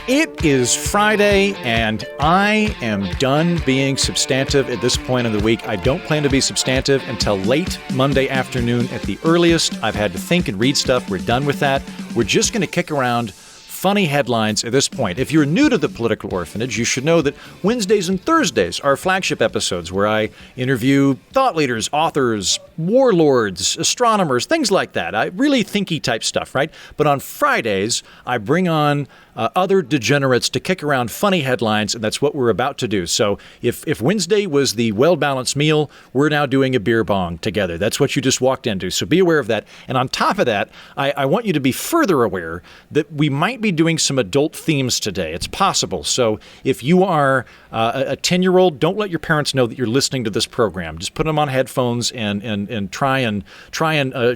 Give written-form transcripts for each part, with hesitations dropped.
It is Friday, and I am done being substantive at this point of the week. I don't plan to be substantive until late Monday afternoon at the earliest. I've had to think and read stuff. We're done with that. We're just going to kick around funny headlines at this point. If you're new to the Political Orphanage, you should know that Wednesdays and Thursdays are flagship episodes where I interview thought leaders, authors, warlords, astronomers, things like that. Really thinky type stuff, right? But on Fridays, I bring on other degenerates to kick around funny headlines, and that's what we're about to do. So if Wednesday was the well-balanced meal, we're now doing a beer bong together. That's what you just walked into, so be aware of that. And on top of that, I want you to be further aware that we might be doing some adult themes today. It's possible. So if you are a 10-year-old, don't let your parents know that you're listening to this program. Just put them on headphones and try and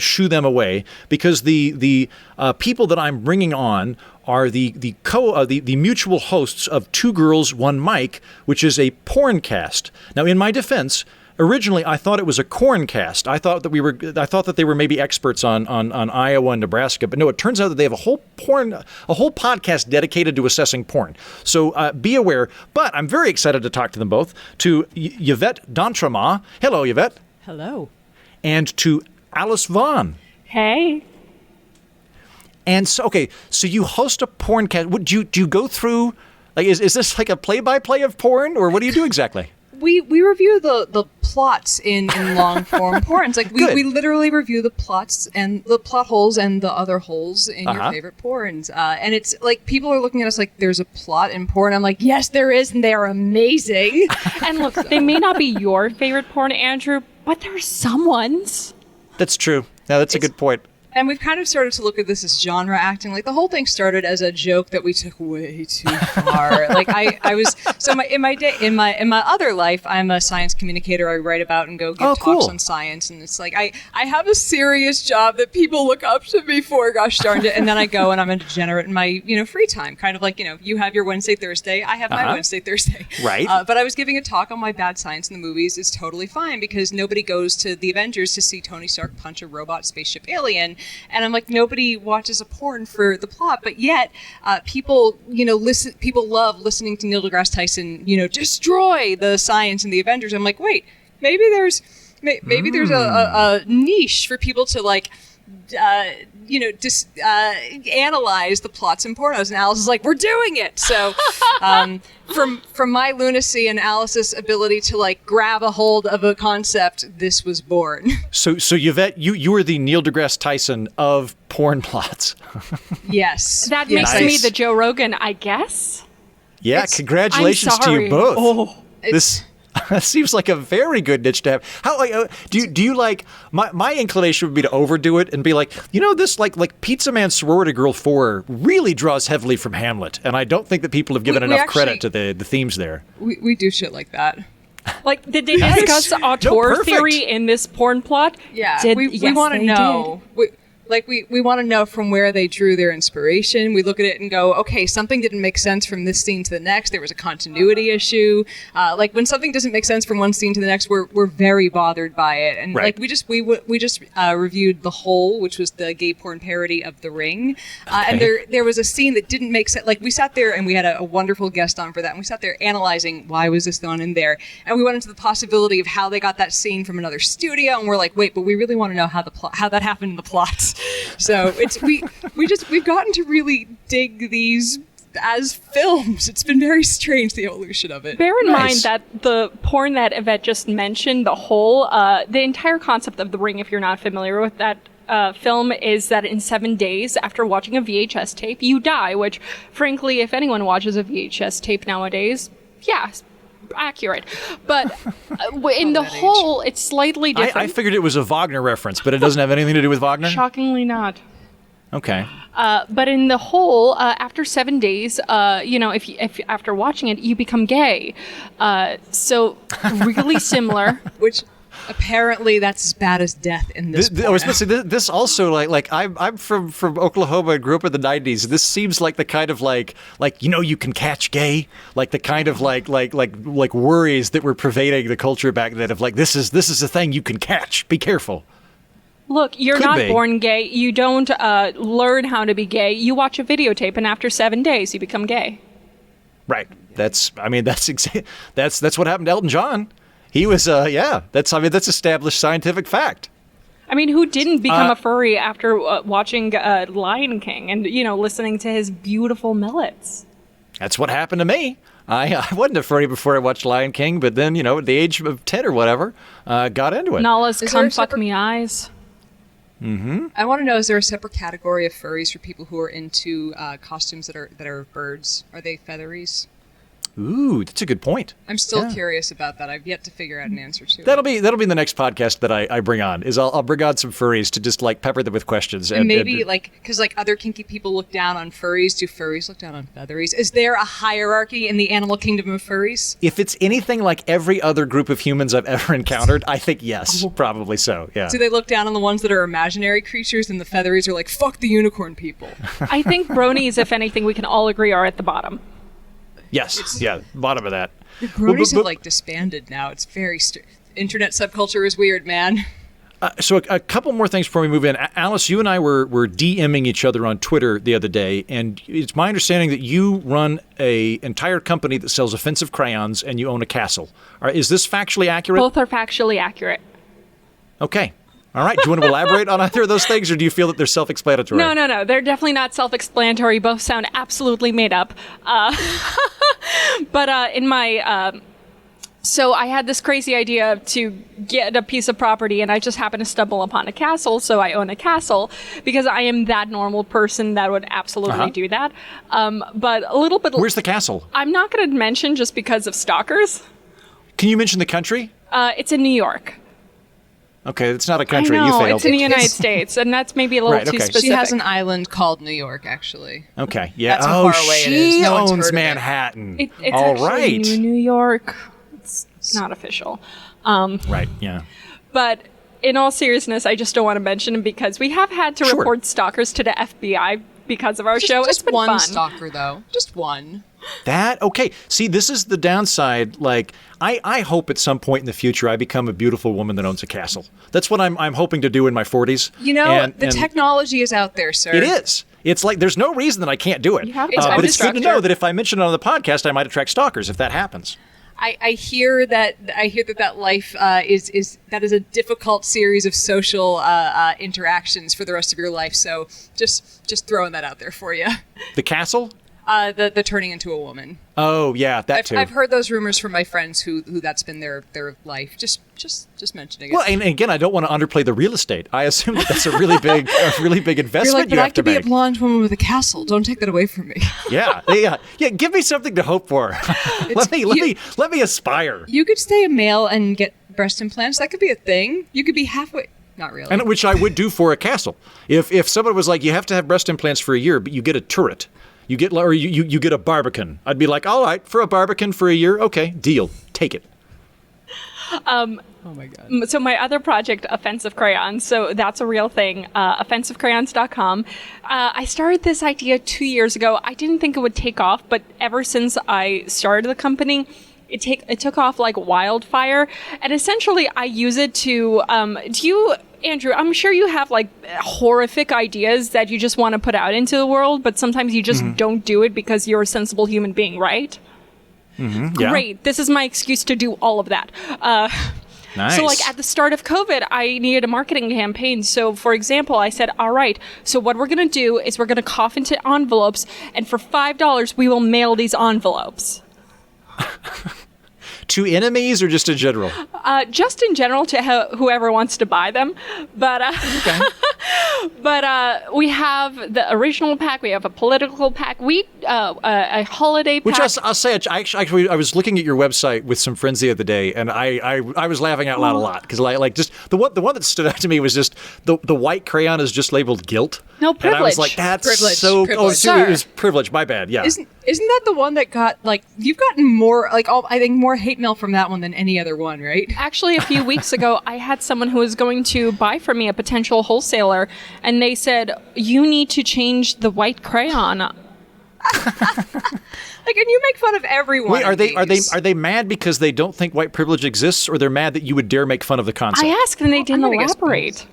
shoo them away, because the people that I'm bringing on are the mutual hosts of Two Girls, One Mic, which is a porn cast. Now, in my defense, originally I thought it was a corn cast. I thought that they were maybe experts on Iowa and Nebraska, but no, it turns out that they have a whole podcast dedicated to assessing porn. So be aware. But I'm very excited to talk to them both. To Yvette D'Entremont. Hello, Yvette. Hello. And to Alice Vaughn. Hey. And so you host a porn cast. Do you go through, like, is this like a play-by-play of porn, or what do you do exactly? We review the plots in long form porns. Like we literally review the plots and the plot holes and the other holes in your favorite porns. And it's like people are looking at us like there's a plot in porn. I'm like, yes, there is, and they are amazing. And look, they may not be your favorite porn, Andrew, but they're someone's. That's true. Yeah, that's a good point. And we've kind of started to look at this as genre acting. Like the whole thing started as a joke that we took way too far. Like I was in my other life, I'm a science communicator. I write about and go give talks on science, and it's like I have a serious job that people look up to me for. Gosh darn it! And then I go and I'm a degenerate in my free time, kind of like you have your Wednesday Thursday. I have my Wednesday Thursday. Right. But I was giving a talk on my bad science in the movies is totally fine, because nobody goes to the Avengers to see Tony Stark punch a robot spaceship alien. And I'm like, nobody watches a porn for the plot, but yet people love listening to Neil deGrasse Tyson, destroy the science in the Avengers. I'm like, wait, maybe there's a niche for people to like, analyze the plots in pornos. And Alice is like, we're doing it. So from my lunacy and Alice's ability to like grab a hold of a concept, this was born. So Yvette, you are the Neil deGrasse Tyson of porn plots. Yes. That makes me the Joe Rogan, I guess. Yeah, congratulations to you both. Oh, That seems like a very good niche to have. How do you like? My inclination would be to overdo it and be like, this like Pizza Man Sorority Girl 4 really draws heavily from Hamlet, and I don't think that people have given enough credit to the themes there. We do shit like that. Like, did they discuss auteur theory in this porn plot? Yeah, we want to know. We want to know from where they drew their inspiration. We look at it and go, okay, something didn't make sense from this scene to the next. There was a continuity issue. Like when something doesn't make sense from one scene to the next, we're very bothered by it. And like we just reviewed The Hole, which was the gay porn parody of The Ring. And there was a scene that didn't make sense. Like we sat there and we had a wonderful guest on for that. And we sat there analyzing why was this thrown in there. And we went into the possibility of how they got that scene from another studio. And we're like, wait, but we really want to know how that happened in the plot. So we've gotten to really dig these as films. It's been very strange, the evolution of it. Bear in mind that the porn that Yvette just mentioned, The Hole, the entire concept of The Ring, if you're not familiar with that film, is that in 7 days after watching a VHS tape, you die, which, frankly, if anyone watches a VHS tape nowadays, yeah, accurate. But in The Hole, it's slightly different. I figured it was a Wagner reference, but it doesn't have anything to do with Wagner? Shockingly not. Okay. But in The Hole, after 7 days, if after watching it, you become gay. So really similar. Which apparently that's as bad as death in this. I was supposed to say this also like I'm from Oklahoma and grew up in the 90s. This seems like the kind of like you can catch gay, like the kind of like worries that were pervading the culture back then of like this is a thing you can catch. Be careful. Look, you're Could not be. born gay. You don't learn how to be gay. You watch a videotape, and after 7 days, you become gay. Right. That's what happened to Elton John. He was, that's established scientific fact. I mean, who didn't become a furry after watching Lion King and, listening to his beautiful millets? That's what happened to me. I wasn't a furry before I watched Lion King, but then, at the age of 10 or whatever, got into it. Nala's Is come there a fuck separate- me eyes. I want to know: is there a separate category of furries for people who are into costumes that are birds? Are they featheries? Ooh, that's a good point. I'm still Yeah. curious about that. I've yet to figure out an answer to That'll it. be the next podcast that I bring on. Is I'll bring on some furries to just like pepper them with questions And maybe because other kinky people look down on furries. Do furries look down on featheries? Is there a hierarchy in the animal kingdom of furries? if it's anything like every other group of humans I've ever encountered, I think yes, probably so. Yeah. Do they look down on the ones that are imaginary creatures, and the featheries are like, fuck the unicorn people? I think bronies, if anything, we can all agree are at the bottom. Yes. Yeah. Bottom of that. The bronies but- have disbanded now. It's very internet subculture is weird, man. So a couple more things before we move in. Alice, you and I were DMing each other on Twitter the other day, and it's my understanding that you run a entire company that sells offensive crayons, and you own a castle. Is this factually accurate? Both are factually accurate. Okay. All right. Do you want to elaborate on either of those things, or do you feel that they're self-explanatory? No. They're definitely not self-explanatory. Both sound absolutely made up. But in my... So I had this crazy idea to get a piece of property, and I just happened to stumble upon a castle, so I own a castle, because I am that normal person that would absolutely do that. But a little bit... Where's the castle? I'm not going to mention just because of stalkers. Can you mention the country? It's in New York. Okay, it's not a country. I know, You failed. it's in the United States, and that's maybe a little Right, too okay. specific. She has an island called New York, actually. Okay, yeah. That's how far away it is. She No one's owns heard of it. Manhattan. It's All actually right. New York. It's not official. Right, yeah. But in all seriousness, I just don't want to mention it because we have had to Sure. report stalkers to the FBI because of our show. Just It's been one fun. stalker, though. Just one. Okay. See, this is the downside. Like, I hope at some point in the future I become a beautiful woman that owns a castle. That's what I'm hoping to do in my 40s. The technology is out there, sir. It is. It's like there's no reason that I can't do it. You have It's but it's good to infrastructure. know that if I mention it on the podcast, I might attract stalkers if that happens. I hear that life is a difficult series of social interactions for the rest of your life. So just throwing that out there for you. The castle? The turning into a woman. Oh, yeah, that too. I've heard those rumors from my friends who that's been their life. Just mentioning it. Well, and again, I don't want to underplay the real estate. I assume that that's a really big You're investment like, but you I have to could be a make. blonde woman with a castle. Don't take that away from me. Yeah. Give me something to hope for. let me aspire. You could stay a male and get breast implants. That could be a thing. You could be halfway. Not really. And which I would do for a castle. If someone was like, you have to have breast implants for a year, but you get a turret. You get a barbican. I'd be like, all right, for a barbican for a year, okay, deal, take it. Oh my god. So my other project, Offensive Crayons, so that's a real thing, offensivecrayons.com. I started this idea 2 years ago. I didn't think it would take off, but ever since I started the company, it took off like wildfire. And essentially, I use it to, Andrew, I'm sure you have like horrific ideas that you just want to put out into the world, but sometimes you just don't do it because you're a sensible human being, right? Mm-hmm, yeah. Great. This is my excuse to do all of that. Nice. So like at the start of COVID, I needed a marketing campaign. So for example, I said, all right, so what we're going to do is we're going to cough into envelopes, and for $5, we will mail these envelopes. To enemies or just in general? Just in general to whoever wants to buy them. But Okay. but we have the original pack. We have a political pack. A holiday pack. Which I'll say, I was looking at your website with some friends the other day, and I was laughing out loud a lot because like just the one that stood out to me was just the white crayon is just labeled guilt. No, And I was privilege. like, that's Privilege, so. privilege. Oh, Sir. it was privilege. My bad. Yeah. Isn't that the one that got like you've gotten more I think more hate mail from that one than any other one, right? Actually, a few weeks ago, I had someone who was going to buy from me, a potential wholesaler, and they said, you need to change the white crayon. Like, and you make fun of everyone. Wait, are they mad because they don't think white privilege exists, or they're mad that you would dare make fun of the concept? I asked and they didn't gonna guess elaborate.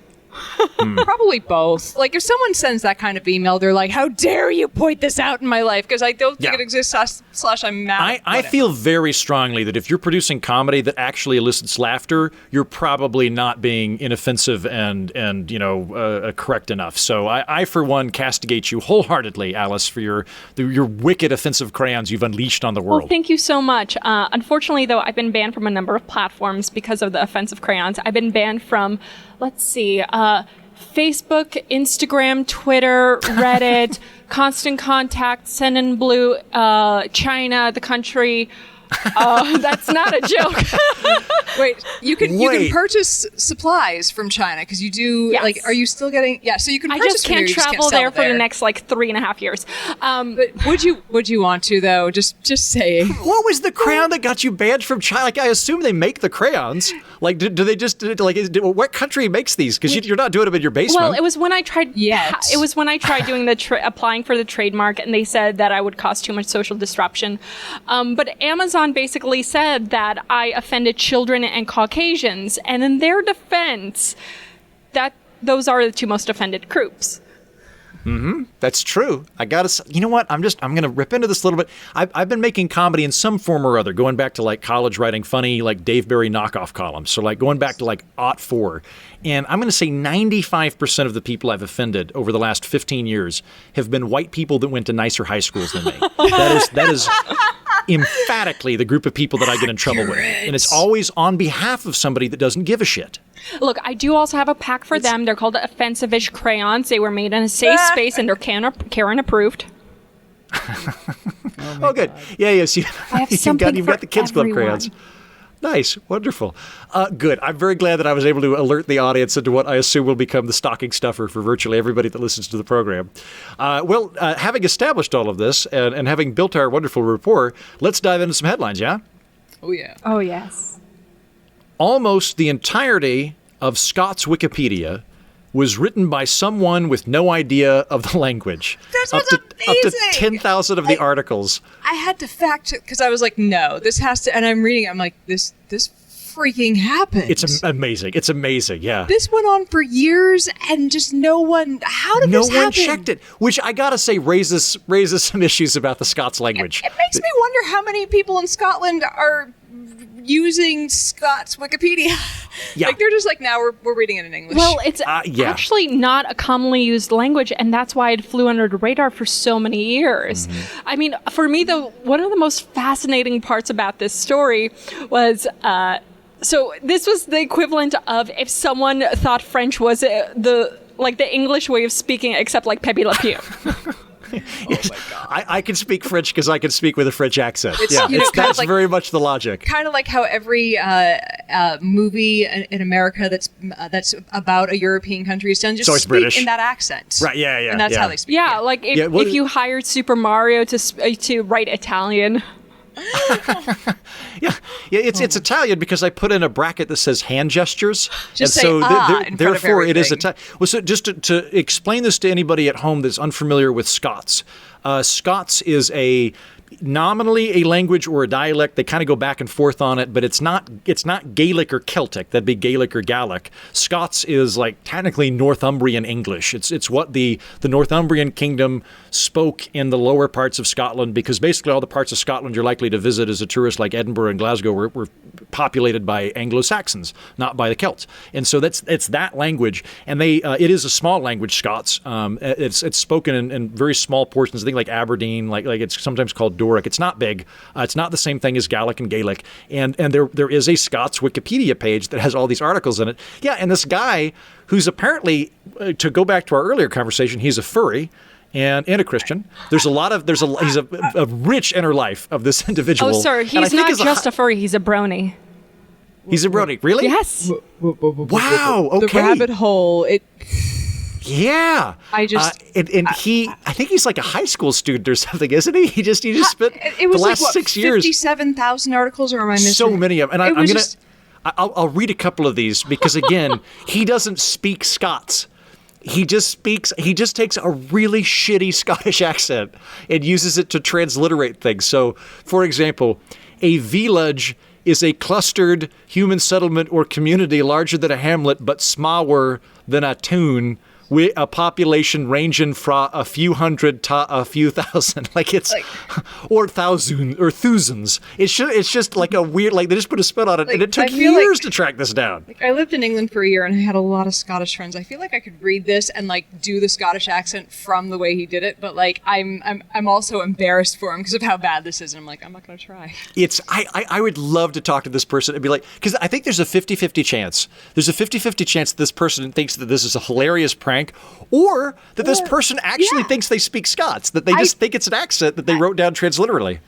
Probably both. Like, if someone sends that kind of email, they're like, how dare you point this out in my life? Because I don't think it exists, / I'm mad. I feel very strongly that if you're producing comedy that actually elicits laughter, you're probably not being inoffensive and correct enough. So I, for one, castigate you wholeheartedly, Alice, for your wicked offensive crayons you've unleashed on the world. Well, thank you so much. Unfortunately, though, I've been banned from a number of platforms because of the offensive crayons. I've been banned from, let's see, Facebook, Instagram, Twitter, Reddit, Constant Contact, Send in Blue, China, the country. That's not a joke. Wait, you can purchase supplies from China because you do. Yes. Like, are you still getting? Yeah, so you can. I Purchase just can't travel there for the next 3.5 years. But would you want to though? Just saying. What was the crayon that got you banned from China? Like, I assume they make the crayons. Like, do they just what country makes these? Because you're not doing them in your basement. Well, it was when I tried. Yes. It was when I tried doing the applying for the trademark, and they said that I would cause too much social disruption. But Amazon basically said that I offended children and Caucasians, and in their defense, that those are the two most offended groups. Mm-hmm. That's true. I gotta. You know what? I'm gonna rip into this a little bit. I've been making comedy in some form or other, going back to college, writing funny Dave Barry knockoff columns. So going back to '04, and I'm gonna say 95% of the people I've offended over the last 15 years have been white people that went to nicer high schools than me. That is emphatically the group of people that I get in trouble with, and it's always on behalf of somebody that doesn't give a shit. Look, I do also have a pack for them. They're called Offensive-ish crayons. They were made in a safe space and they're Karen approved. Oh, good. Yeah, yes. You've got the Kids Club crayons. Nice. Wonderful. Good. I'm very glad that I was able to alert the audience into what I assume will become the stocking stuffer for virtually everybody that listens to the program. Having established all of this and having built our wonderful rapport, let's dive into some headlines, yeah? Oh, yeah. Oh, yes. Almost the entirety of Scott's Wikipedia was written by someone with no idea of the language. That's up to amazing. 10,000 of the articles. I had to fact check because I was like, no, this has to. And I'm reading it. I'm like, this freaking happened. It's amazing. It's amazing. Yeah. This went on for years, and just no one. How did this happen? No one checked it, which I gotta say raises some issues about the Scots language. It makes me wonder how many people in Scotland are using Scots Wikipedia. Yeah. They're just now we're reading it in English. Well, it's actually not a commonly used language, and that's why it flew under the radar for so many years. Mm-hmm. I mean, for me, though, one of the most fascinating parts about this story was so this was the equivalent of if someone thought French was the English way of speaking, except Pepe Le Pew. Yes. I can speak French because I can speak with a French accent. That's very much the logic. Kind of like how every movie in America that's about a European country is done, just speak British. In that accent. Right, yeah. And that's how they speak. Yeah, if you hired Super Mario to write Italian. It's Italian because I put in a bracket that says hand gestures. Just and say therefore it is Italian. Well, so just to explain this to anybody at home that's unfamiliar with Scots, Scots is nominally a language or a dialect. They kind of go back and forth on it, but it's not Gaelic or Celtic. That'd be Gaelic or Gallic. Scots is technically Northumbrian English. It's what the Northumbrian kingdom spoke in the lower parts of Scotland, because basically all the parts of Scotland you're likely to visit as a tourist, like Edinburgh and Glasgow, were populated by Anglo-Saxons, not by the Celts. And so it's that language, and it is a small language, Scots. It's spoken in very small portions. I think like Aberdeen, like it's sometimes called Doric. It's not big. It's not the same thing as Gallic and Gaelic. And there is a Scots Wikipedia page that has all these articles in it. Yeah, and this guy who's apparently, to go back to our earlier conversation, he's a furry and a Christian. He's a rich inner life of this individual. Oh, sir, he's not just a furry. He's a brony. He's a brony. Really? Yes. Wow. Okay. The rabbit hole. Yeah. I think he's like a high school student or something, isn't he? He just spent it was the last 6 years. 57,000 articles, or am I missing? So many of them. And I'll read a couple of these because, again, he doesn't speak Scots. He just takes a really shitty Scottish accent and uses it to transliterate things. So, for example, a village is a clustered human settlement or community larger than a hamlet but smaller than a town, with a population ranging from a few hundred to a few thousand, or thousand or thousands. It's just like a weird, like they just put a spin on it, and it took years to track this down. I lived in England for a year, and I had a lot of Scottish friends. I feel like I could read this and like do the Scottish accent from the way he did it, but like I'm also embarrassed for him because of how bad this is, and I'm like, I'm not going to try. I would love to talk to this person and be like, because I think there's a 50-50 chance. There's a 50-50 chance that this person thinks that this is a hilarious prank, or that this person actually thinks they speak Scots, that they just think it's an accent that they wrote down transliterally.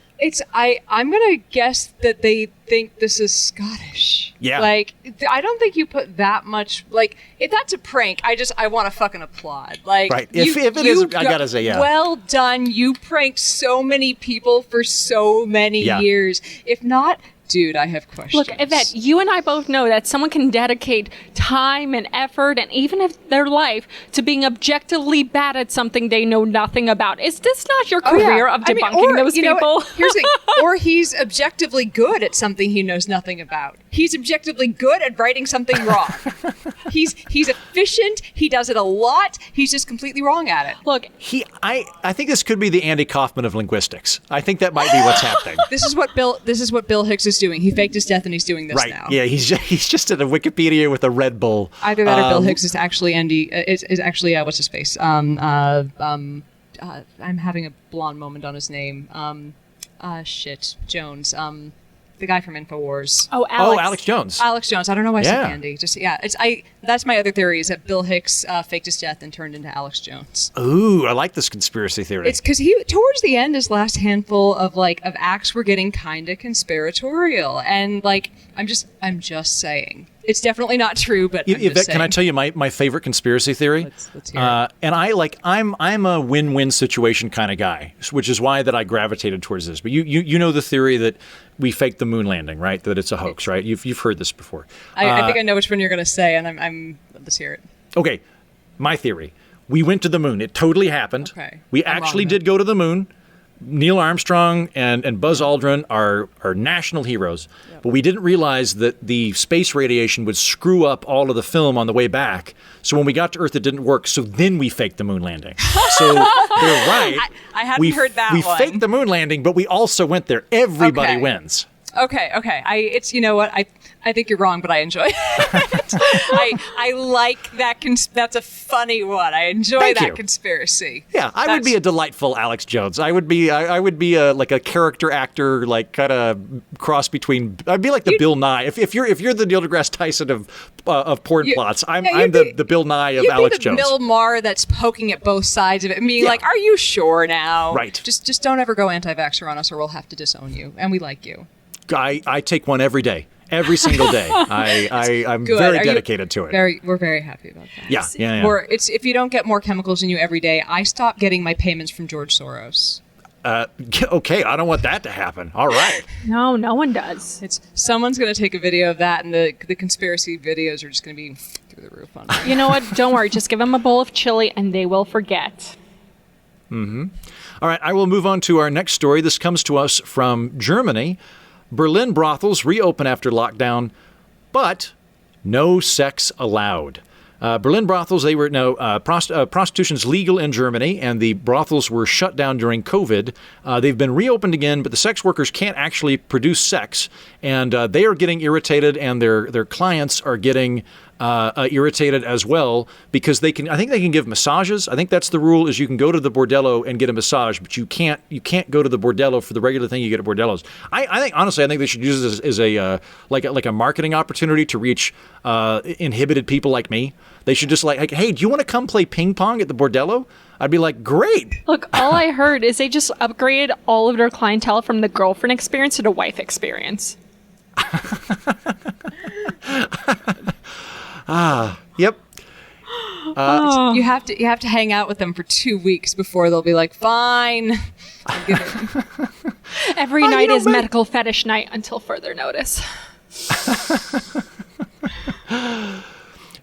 I'm gonna guess that they think this is Scottish. Yeah. Like, I don't think you put that much, like, if that's a prank, I want to fucking applaud. Like, right. If it is, I gotta say, yeah. Well done. You pranked so many people for so many years. If not, dude, I have questions. Look, Yvette, you and I both know that someone can dedicate time and effort and even if their life to being objectively bad at something they know nothing about. Is this not your career of debunking those people? Here's the thing. Or he's objectively good at something he knows nothing about. He's objectively good at writing something wrong. He's efficient. He does it a lot. He's just completely wrong at it. Look, I think this could be the Andy Kaufman of linguistics. I think that might be what's happening. This is what Bill Hicks is doing. He faked his death and he's doing this now. Yeah, he's just at a Wikipedia with a Red Bull. Either that or Bill Hicks is actually Andy. Is actually what's his face? I'm having a blonde moment on his name. Jones. The guy from InfoWars. Oh, Alex. Alex Jones. Alex Jones. I don't know why I said Andy. That's my other theory, is that Bill Hicks faked his death and turned into Alex Jones. Ooh, I like this conspiracy theory. It's because he, towards the end, his last handful of acts were getting kind of conspiratorial, and I'm just saying. It's definitely not true, but Yvette, can I tell you my favorite conspiracy theory? Let's hear it. And I'm a win-win situation kind of guy, which is why that I gravitated towards this. But you know the theory that we faked the moon landing, right? That it's a hoax, right? You've heard this before. I think I know which one you're going to say, and let's hear it. Okay, my theory. We went to the moon. It totally happened. Okay. We actually did go to the moon. Neil Armstrong and Buzz Aldrin are national heroes, but we didn't realize that the space radiation would screw up all of the film on the way back. So when we got to Earth, it didn't work. So then we faked the moon landing. So they're right. I hadn't heard that we one. We faked the moon landing, but we also went there. Everybody wins. Okay. It's, you know what? I think you're wrong, but I enjoy it. I like that. That's a funny one. I enjoy that conspiracy. Yeah, I would be a delightful Alex Jones. I would be like a character actor, like kind of cross between. I'd be like the Bill Nye. If you're the Neil deGrasse Tyson of porn plots, I'm the Bill Nye of Alex Jones. Bill Maher that's poking at both sides of it and being like, "Are you sure now? Right. Just don't ever go anti-vaxxer on us, or we'll have to disown you." And we like you. I take one every day. Every single day. I'm very dedicated to it. We're very happy about that. Yeah. Or if you don't get more chemicals in you every day, I stop getting my payments from George Soros. Okay, I don't want that to happen. All right. No one does. Someone's going to take a video of that, and the conspiracy videos are just going to be through the roof on it. You know what? Don't worry. Just give them a bowl of chili, and they will forget. Mm-hmm. All right, I will move on to our next story. This comes to us from Germany. Berlin brothels reopen after lockdown, but no sex allowed. Berlin brothels, prostitution is legal in Germany, and the brothels were shut down during COVID. They've been reopened again, but the sex workers can't actually produce sex, and they are getting irritated, and their clients are getting irritated as well, because I think they can give massages. I think that's the rule, is you can go to the bordello and get a massage, but you can't go to the bordello for the regular thing you get at bordellos. I think they should use this as a marketing opportunity to reach inhibited people like me. They should just hey, do you want to come play ping pong at the bordello? I'd be like, great. Look, all I heard is they just upgraded all of their clientele from the girlfriend experience to the wife experience. Yep. You have to hang out with them for 2 weeks before they'll be like, fine. Every night is medical fetish night until further notice.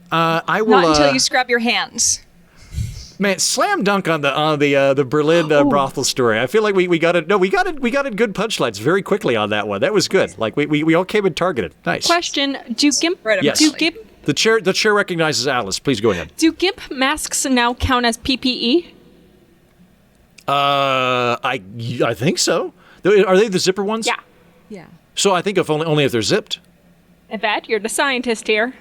I will. Not until you scrub your hands. Man, slam dunk on the Berlin brothel story. I feel like we got it. No, we got good punchlines very quickly on that one. That was good. Like we all came in targeted. Nice. Question: Do GIMP? Yes. Do GIMP? The chair recognizes Alice. Please go ahead. Do GIMP masks now count as PPE? I think so. Are they the zipper ones? Yeah. Yeah. So I think only if they're zipped. Yvette, you're the scientist here.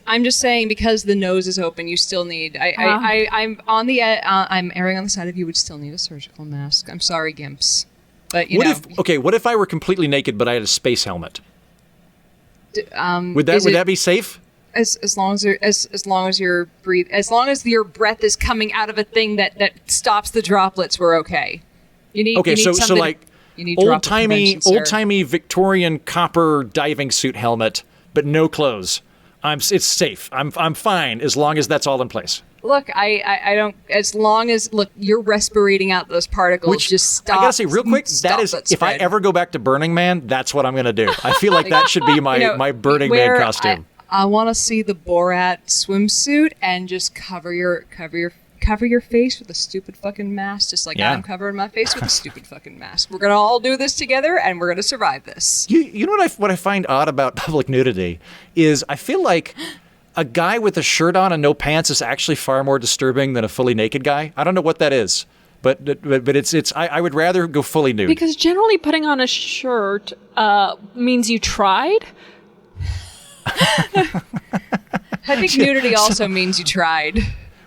I'm just saying because the nose is open, you still need. I'm on the. I'm erring on the side of you would still need a surgical mask. I'm sorry, Gimps, but what if I were completely naked but I had a space helmet? Would that be safe? As long as your breath is coming out of a thing that stops the droplets, we're okay. You need old timey Victorian copper diving suit helmet, but no clothes. It's safe. I'm fine as long as that's all in place. Look, I don't. As long as you're respirating out those particles, which just stop. I gotta say, real quick, that is if I ever go back to Burning Man, that's what I'm gonna do. I feel like that should be my Burning Man costume. I want to see the Borat swimsuit and just cover your face with a stupid fucking mask, just like I'm covering my face with a stupid fucking mask. We're gonna all do this together, and we're gonna survive this. You know what I find odd about public nudity is I feel like a guy with a shirt on and no pants is actually far more disturbing than a fully naked guy. I don't know what that is, but it's I would rather go fully nude because generally putting on a shirt means you tried. I think nudity also means you tried.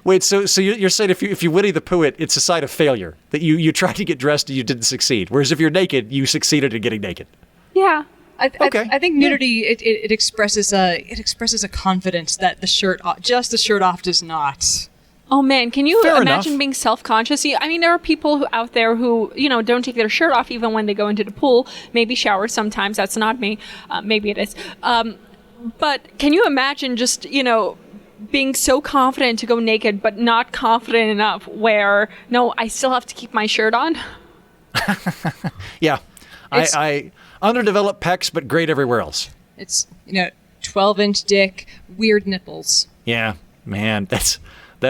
Wait, so you're saying if you Winnie the Pooh it's a sign of failure, that you tried to get dressed and you didn't succeed, whereas if you're naked, you succeeded at getting naked. Yeah. I think nudity it expresses a confidence that the shirt off does not. Oh man, can you Fair imagine enough. being self-conscious? I mean, there are people out there who, don't take their shirt off even when they go into the pool, maybe shower sometimes. That's not me. Maybe it is. But can you imagine just, being so confident to go naked, but not confident enough where, no, I still have to keep my shirt on? Yeah. I underdeveloped pecs, but great everywhere else. It's, 12-inch dick, weird nipples. Yeah, man, that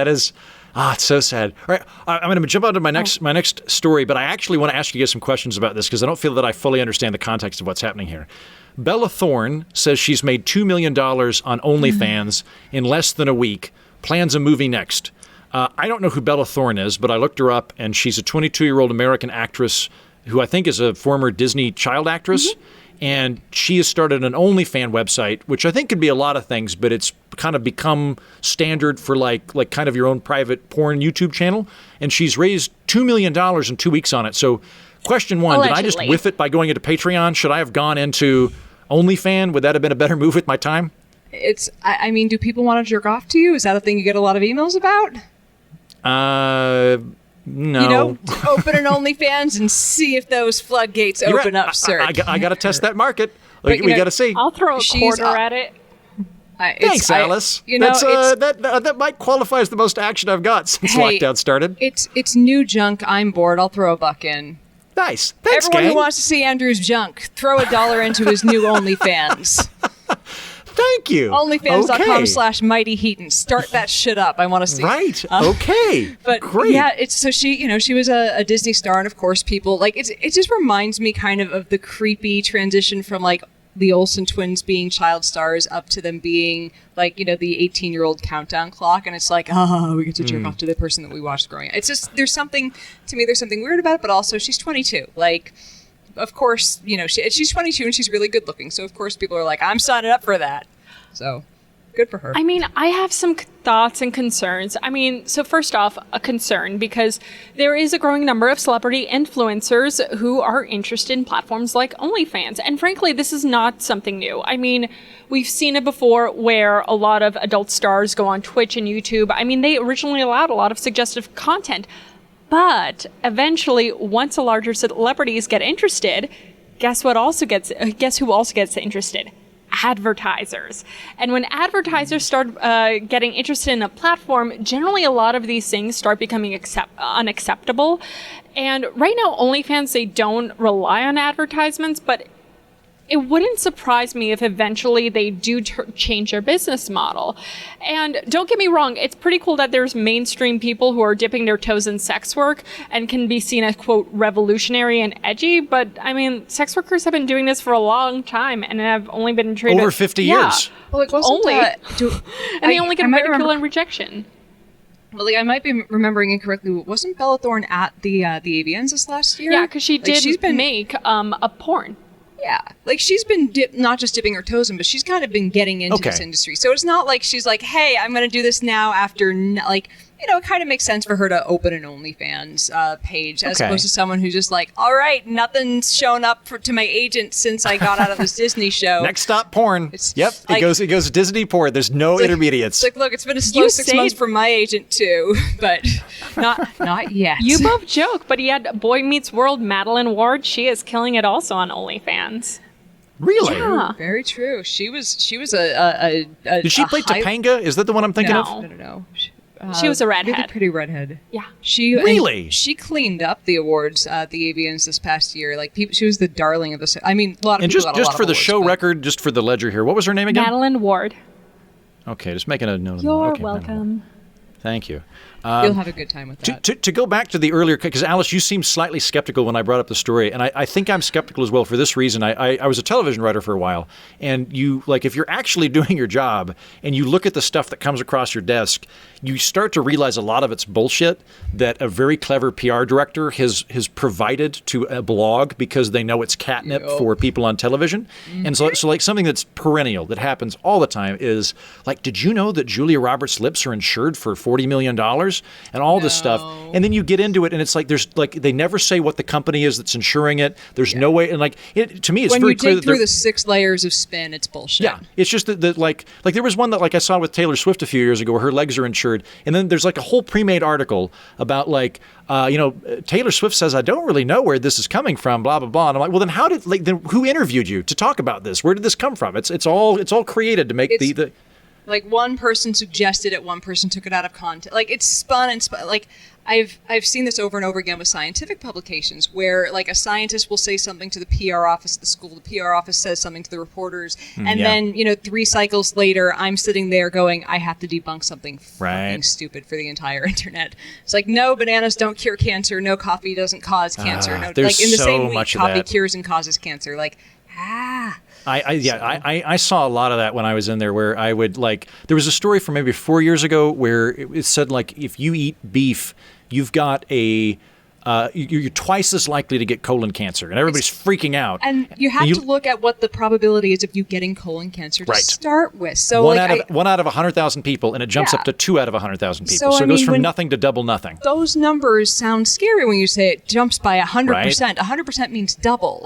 is, it's so sad. All right, I'm going to jump on to my next story, but I actually want to ask you guys some questions about this because I don't feel that I fully understand the context of what's happening here. Bella Thorne says she's made $2 million on OnlyFans in less than a week, plans a movie next. I don't know who Bella Thorne is, but I looked her up, and she's a 22-year-old American actress who I think is a former Disney child actress. Mm-hmm. And she has started an OnlyFans website, which I think could be a lot of things, but it's kind of become standard for like kind of your own private porn YouTube channel. And she's raised $2 million in 2 weeks on it. So question one, Allegedly. Did I just whiff it by going into Patreon? Should I have gone into OnlyFans? Would that have been a better move with my time? I mean, do people want to jerk off to you? Is that a thing you get a lot of emails about? No. Open an OnlyFans and see if those floodgates open up, sir. I got to test that market. We got to see. I'll throw a quarter at it. Thanks, Alice. That might qualify as the most action I've got since lockdown started. It's new junk. I'm bored. I'll throw $1 in. Nice. Thanks, Everyone gang. who wants to see Andrew's junk, throw $1 into his new OnlyFans. Thank you. OnlyFans.com/Mighty Heaton. Start that shit up. I want to see. Right. Okay. But great. Yeah, she was a Disney star, and of course, people it just reminds me kind of the creepy transition from the Olsen twins being child stars up to them being the 18-year-old countdown clock, and it's like, we get to jerk off to the person that we watched growing up. It's just there's something weird about it, but also she's 22. Of course, she's 22 and she's really good looking. So of course people are like, I'm signing up for that. So good for her. I mean, I have some thoughts and concerns. I mean, so first off, a concern because there is a growing number of celebrity influencers who are interested in platforms like OnlyFans. And frankly, this is not something new. I mean, we've seen it before where a lot of adult stars go on Twitch and YouTube. I mean, they originally allowed a lot of suggestive content. But eventually, once a larger celebrities get interested, guess who also gets interested? Advertisers. And when advertisers start getting interested in a platform, generally a lot of these things start becoming unacceptable. And right now, OnlyFans, they don't rely on advertisements, but it wouldn't surprise me if eventually they do change their business model. And don't get me wrong, it's pretty cool that there's mainstream people who are dipping their toes in sex work and can be seen as, quote, revolutionary and edgy. But, I mean, sex workers have been doing this for a long time and have only been treated... Over 50 years. Well, it wasn't... Only. And they only get ridicule and rejection. Well, I might be remembering incorrectly. Wasn't Bella Thorne at the AVNs this last year? Yeah, because she did make a porn. Yeah, she's been not just dipping her toes in, but she's kind of been getting into this industry. So it's not like she's like, hey, I'm going to do this now after, it kind of makes sense for her to open an OnlyFans page as opposed to someone who's just like, all right, nothing's shown up to my agent since I got out of this Disney show. Next stop, porn. It goes Disney porn. There's no intermediates. It's look, it's been a slow 6 months for my agent too, but not yet. You both joke, but he had Boy Meets World, Madeline Ward. She is killing it also on OnlyFans. Really? Yeah. Very true. She was a Did she play Topanga? Is that the one I'm thinking of? No. She was a redhead. Really pretty redhead. Yeah. She cleaned up the awards at the AVNs this past year. She was the darling of the. I mean, a lot of people got a lot of just for the awards, show record, just for the ledger here, what was her name again? Madeline Ward. Okay, just making a note. You're of that. welcome. Thank you. You'll have a good time with that. To go back to the earlier, because Alice, you seemed slightly skeptical when I brought up the story, and I think I'm skeptical as well for this reason. I was a television writer for a while, and if you're actually doing your job and you look at the stuff that comes across your desk, you start to realize a lot of it's bullshit that a very clever PR director has provided to a blog because they know it's catnip for people on television. Mm-hmm. And so something that's perennial that happens all the time is did you know that Julia Roberts' lips are insured for $40 million? And all this stuff. And then you get into it and it's they never say what the company is that's insuring it. There's no way. And to me, it's when very you clear dig through the 6 layers of spin, it's bullshit. Yeah. It's just that there was one that I saw with Taylor Swift a few years ago where her legs are insured. And then there's a whole pre-made article about Taylor Swift says, I don't really know where this is coming from, blah, blah, blah. And I'm like, well, then then who interviewed you to talk about this? Where did this come from? It's all created to make the one person suggested it, one person took it out of context. It's spun and spun. I've seen this over and over again with scientific publications where a scientist will say something to the PR office at the school, the PR office says something to the reporters, and then 3 cycles later I'm sitting there going, I have to debunk something fucking stupid for the entire internet. It's no, bananas don't cure cancer, no, coffee doesn't cause cancer. No, there's in the so same week, much of coffee that. cures and causes cancer. I saw a lot of that when I was in there where I would there was a story from maybe 4 years ago where it said if you eat beef, you've got you're twice as likely to get colon cancer, and everybody's freaking out. And you have to look at what the probability is of you getting colon cancer to start with. So one out of 100,000 people, and it jumps up to 2 out of 100,000 people. So it goes from nothing to double nothing. Those numbers sound scary when you say it jumps by 100%. 100% means double.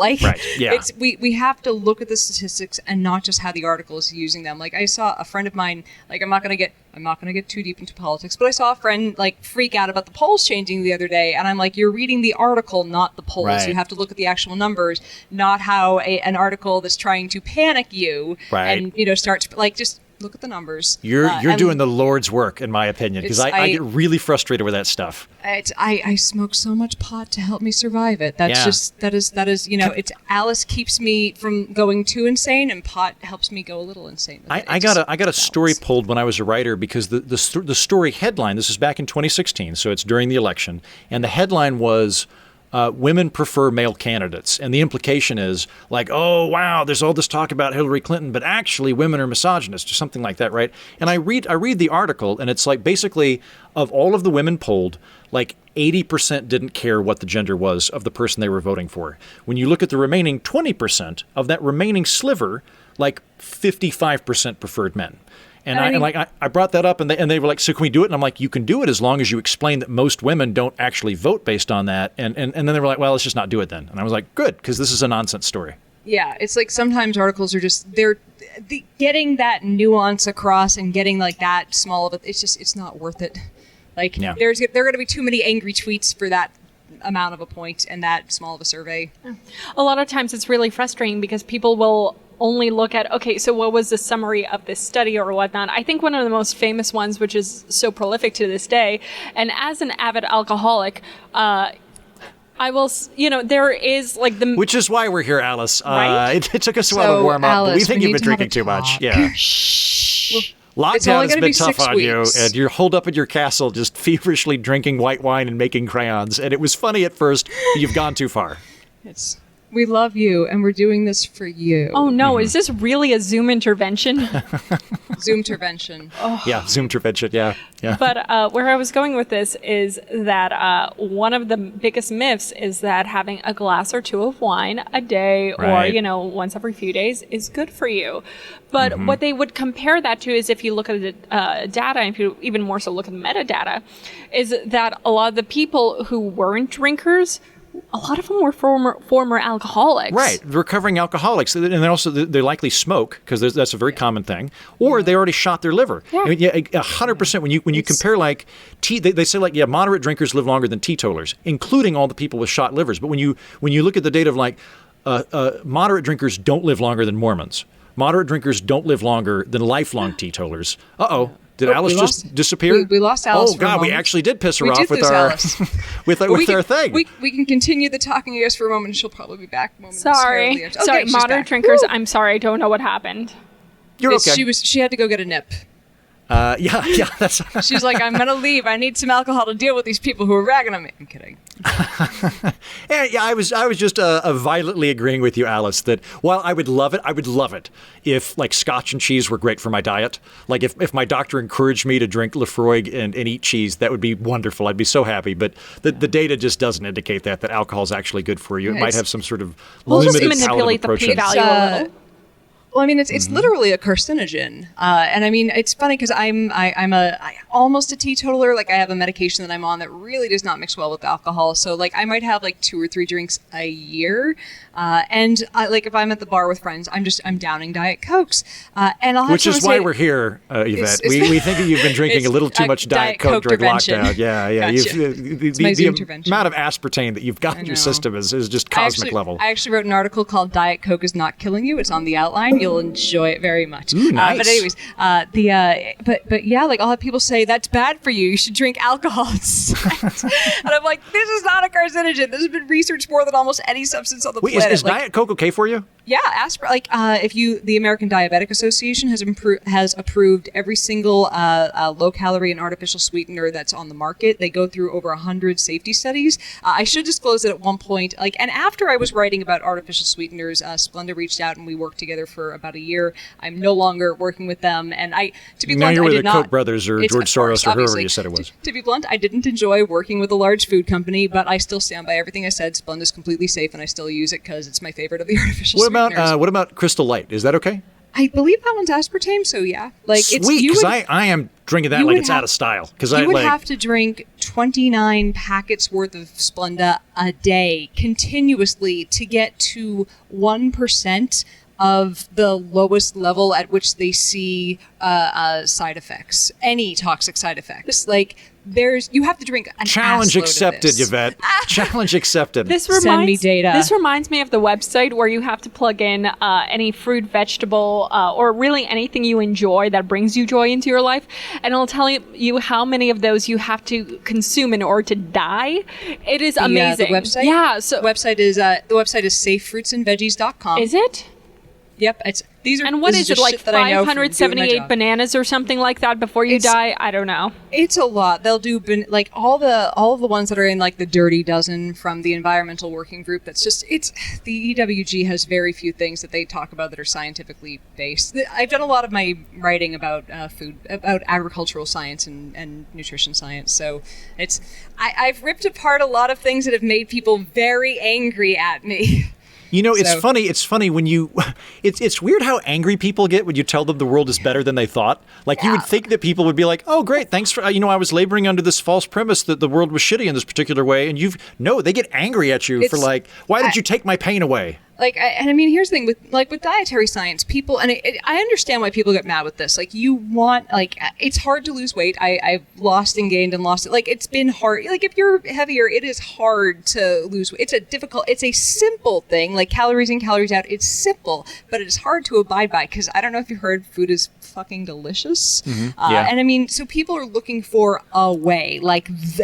We have to look at the statistics and not just how the article is using them. I saw a friend of mine. I'm not going to get too deep into politics, but I saw a friend freak out about the polls changing the other day, and I'm like, you're reading the article, not the polls. Right. You have to look at the actual numbers, not how an article that's trying to panic you and starts just look at the numbers. You're doing the Lord's work, in my opinion, because I get really frustrated with that stuff. I smoke so much pot to help me survive it. That is it's Alice keeps me from going too insane, and pot helps me go a little insane. I got a story pulled when I was a writer because the story headline, this is back in 2016, so it's during the election, and the headline was women prefer male candidates. And the implication is oh, wow, there's all this talk about Hillary Clinton, but actually women are misogynists or something like that, right? And I read the article, and it's basically of all of the women polled, 80% didn't care what the gender was of the person they were voting for. When you look at the remaining 20% of that remaining sliver, 55% preferred men. And I brought that up, and they were like, so can we do it? And I'm like, you can do it as long as you explain that most women don't actually vote based on that. And then they were like, well, let's just not do it then. And I was like, good, because this is a nonsense story. Yeah, it's sometimes articles are they're getting that nuance across and getting that small of it. It's not worth it. There are going to be too many angry tweets for that amount of a point and that small of a survey. A lot of times it's really frustrating because people will only look at, okay, so what was the summary of this study or whatnot. I think one of the most famous ones, which is so prolific to this day, and as an avid alcoholic, I I will, there is like the... Which is why we're here, Alice. Right? It took us a while to warm up, Alice, but we think we you've need been to have drinking a too much. talk. Yeah. It's Lockdown only has gonna been be tough 6 on you, weeks. and you're holed up in your castle just feverishly drinking white wine and making crayons. And it was funny at first, but you've gone too far. We love you, and we're doing this for you. Oh, no. Is this really a Zoom intervention? Zoom intervention. Yeah, Zoom intervention, yeah. But where I was going with this is that one of the biggest myths is that having a glass or two of wine a day Right. or, once every few days is good for you. But what they would compare that to is if you look at the data, and if you even more so look at the metadata, is that a lot of the people who weren't drinkers, a lot of them were former alcoholics. Right, recovering alcoholics, and then also they likely smoke because that's a very common thing, or they already shot their liver. Yeah. I mean, 100%. When you compare like they say like moderate drinkers live longer than teetotalers, including all the people with shot livers. But when you look at the data of like moderate drinkers don't live longer than Mormons. Moderate drinkers don't live longer than lifelong teetotalers. Did Alice just disappear? We lost Alice. Oh God, we actually did piss her We off did with lose our Alice. with our thing. We can continue the talking, I guess, for a moment. She'll probably be back Sorry. momentarily. Okay, she's Moderate back. drinkers, I'm sorry, I don't know what happened. You're okay. She had to go get a nip. Yeah, that's. She's like, I'm gonna leave. I need some alcohol to deal with these people who are ragging on me. I'm kidding. Yeah, I was just violently agreeing with you, Alice, that while I would love it if like scotch and cheese were great for my diet. Like if my doctor encouraged me to drink Lefroy and eat cheese, that would be wonderful. I'd be so happy. But the data just doesn't indicate that alcohol is actually good for you. It might have some sort of We'll just limited manipulate the palatable p-value a little. Well, I mean, it's literally a carcinogen, and I mean, it's funny because I'm almost a teetotaler. Like, I have a medication that I'm on that really does not mix well with alcohol. So, like, I might have like 2 or 3 drinks a year, and like if I'm at the bar with friends, I'm downing Diet Cokes, and I'll have Which is someone why say, we're here, Yvette. We think that you've been drinking a little too much Diet Coke during intervention. lockdown. Yeah. Gotcha. The amount of aspartame that you've got in your know. system is just cosmic level. I actually wrote an article called "Diet Coke is Not Killing You." It's on the outline. You'll enjoy it very much. Ooh, nice. But anyways, but yeah, like I'll have people say that's bad for you. You should drink alcohol instead. And I'm like, this is not a carcinogen. This has been researched more than almost any substance on the Wait, planet. is Diet Coke okay for you? Yeah, the American Diabetic Association has approved every single low-calorie and artificial sweetener that's on the market. They go through over 100 safety studies. I should disclose that at one point, and after I was writing about artificial sweeteners, Splenda reached out and we worked together for about a year. I'm no longer working with them, and to be Now blunt, you're I with did the not. Koch brothers or It's- George of course, Soros or whoever obviously. you said it was. To be blunt, I didn't enjoy working with a large food company, but I still stand by everything I said. Splenda's completely safe, and I still use it because it's my favorite of the artificial sweeteners. What about Crystal Light? Is that okay? I believe that one's aspartame, so yeah. Like Sweet, it's because I am drinking that you like would it's have- out of style. Because you would have to drink 29 packets worth of Splenda a day continuously to get to 1% of the lowest level at which they see side effects, any toxic side effects. Like you have to drink an Challenge assload of accepted, this. Yvette. Challenge accepted. Send me data. This reminds me of the website where you have to plug in any fruit, vegetable, or really anything you enjoy that brings you joy into your life, and it'll tell you how many of those you have to consume in order to die. It is amazing. The website? Yeah. So the website is safefruitsandveggies.com. is it? Yep. This What is it, just like shit that I know from doing my 578 job. bananas or something like that before you die? I don't know. It's a lot. They'll do like all the ones that are in like the dirty dozen from the environmental working group. The EWG has very few things that they talk about that are scientifically based. I've done a lot of my writing about food, about agricultural science and nutrition science. So I've ripped apart a lot of things that have made people very angry at me. You know, it's funny. It's funny when it's weird how angry people get when you tell them the world is better than they thought. Like you would think that people would be like, "Oh, great, thanks for I was laboring under this false premise that the world was shitty in this particular way," and they get angry at you for like, "Why did you take my pain away?" And I mean, here's the thing with dietary science, people, and I understand why people get mad with this. Like, you want, it's hard to lose weight. I've lost and gained and lost it. Like, it's been hard. Like, if you're heavier, it is hard to lose weight. It's a simple thing, like calories in, calories out. It's simple, but it is hard to abide by, because I don't know if you heard, food is fucking delicious. And I mean, so people are looking for a way,